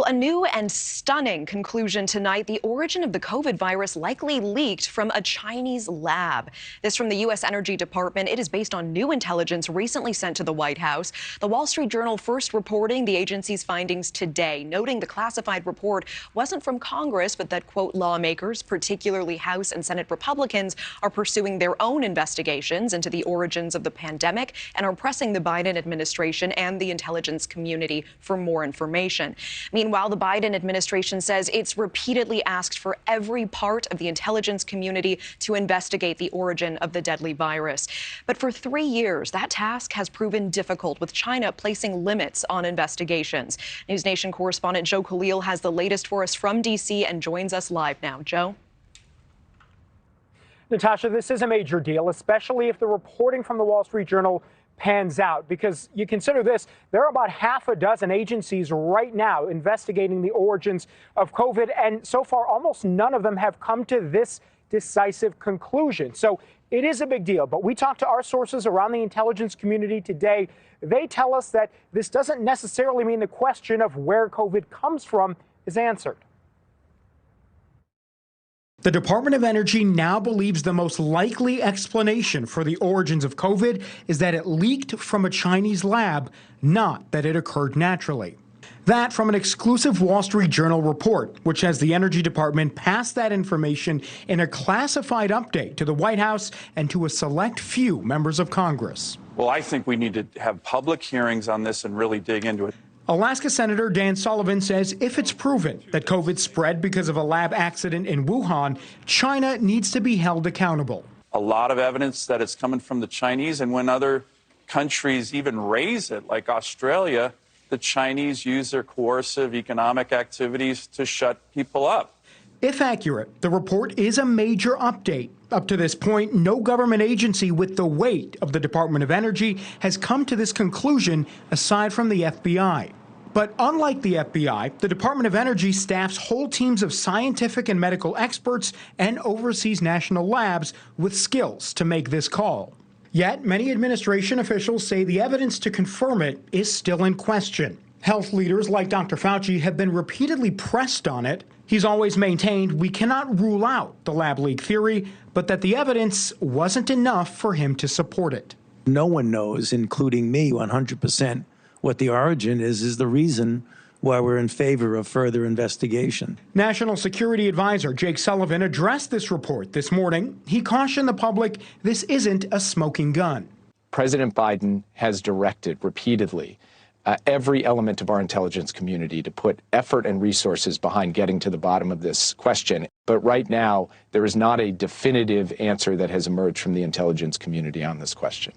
a new and stunning conclusion tonight. The origin of the COVID virus likely leaked from a Chinese lab. This from the U.S. Energy Department. It is based on new intelligence recently sent to the White House. The Wall Street Journal first reporting the agency's findings today, noting the classified report wasn't from Congress, but that, quote, lawmakers, particularly House and Senate Republicans, are pursuing their own investigations into the origins of the pandemic and are pressing the Biden administration and the intelligence community for more information. Meanwhile, the Biden administration says it's repeatedly asked for every part of the intelligence community to investigate the origin of the deadly virus. But for 3 years, that task has proven difficult, with China placing limits on investigations. NewsNation correspondent Joe Khalil has the latest for us from D.C. and joins us live now. Joe? Natasha, this is a major deal, especially if the reporting from the Wall Street Journal pans out, because you consider this, there are about half a dozen agencies right now investigating the origins of COVID, and so far almost none of them have come to this decisive conclusion. So it is a big deal, but we talked to our sources around the intelligence community today. They tell us that this doesn't necessarily mean the question of where COVID comes from is answered. The Department of Energy now believes the most likely explanation for the origins of COVID is that it leaked from a Chinese lab, not that it occurred naturally. That from an exclusive Wall Street Journal report, which has the Energy Department pass that information in a classified update to the White House and to a select few members of Congress. Well, I think we need to have public hearings on this and really dig into it. Alaska Senator Dan Sullivan says if it's proven that COVID spread because of a lab accident in Wuhan, China needs to be held accountable. A lot of evidence that it's coming from the Chinese, and when other countries even raise it, like Australia, the Chinese use their coercive economic activities to shut people up. If accurate, the report is a major update. Up to this point, no government agency with the weight of the Department of Energy has come to this conclusion aside from the FBI. But unlike the FBI, the Department of Energy staffs whole teams of scientific and medical experts and oversees national labs with skills to make this call. Yet, many administration officials say the evidence to confirm it is still in question. Health leaders like Dr. Fauci have been repeatedly pressed on it. He's always maintained we cannot rule out the lab leak theory, but that the evidence wasn't enough for him to support it. No one knows, including me, 100%, what the origin is the reason why we're in favor of further investigation. National Security Advisor Jake Sullivan addressed this report this morning. He cautioned the public this isn't a smoking gun. President Biden has directed repeatedly every element of our intelligence community to put effort and resources behind getting to the bottom of this question. But right now, there is not a definitive answer that has emerged from the intelligence community on this question.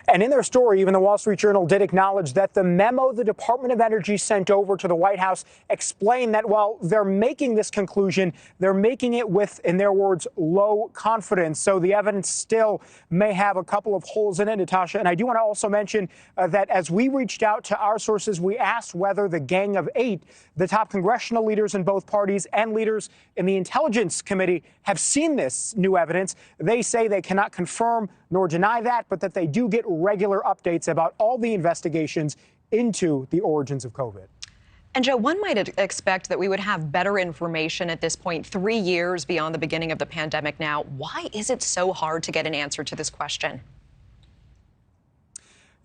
And in their story, even the Wall Street Journal did acknowledge that the memo the Department of Energy sent over to the White House explained that while they're making this conclusion, they're making it with, in their words, low confidence. So the evidence still may have a couple of holes in it, Natasha. And I do want to also mention that as we reached out to our sources, we asked whether the Gang of Eight, the top congressional leaders in both parties and leaders in the Intelligence Committee, have seen this new evidence. They say they cannot confirm nor deny that, but that they do get regular updates about all the investigations into the origins of COVID. And Joe, one might expect that we would have better information at this point, 3 years beyond the beginning of the pandemic now. Why is it so hard to get an answer to this question?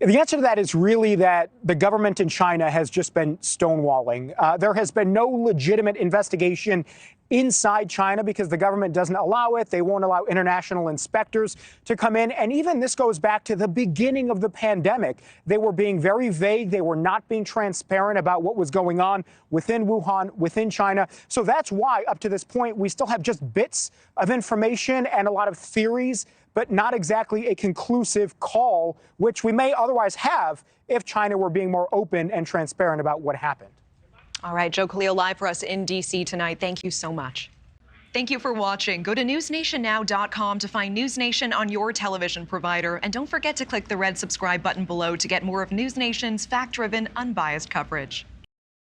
The answer to that is really that the government in China has just been stonewalling. There has been no legitimate investigation inside China because the government doesn't allow it. They won't allow international inspectors to come in. And even this goes back to the beginning of the pandemic. They were being very vague. They were not being transparent about what was going on within Wuhan, within China. So that's why up to this point, we still have just bits of information and a lot of theories, but not exactly a conclusive call, which we may otherwise have if China were being more open and transparent about what happened. All right, Joe Khalil live for us in D.C. tonight. Thank you so much. Thank you for watching. Go to newsnationnow.com to find News Nation on your television provider. And don't forget to click the red subscribe button below to get more of News Nation's fact-driven, unbiased coverage.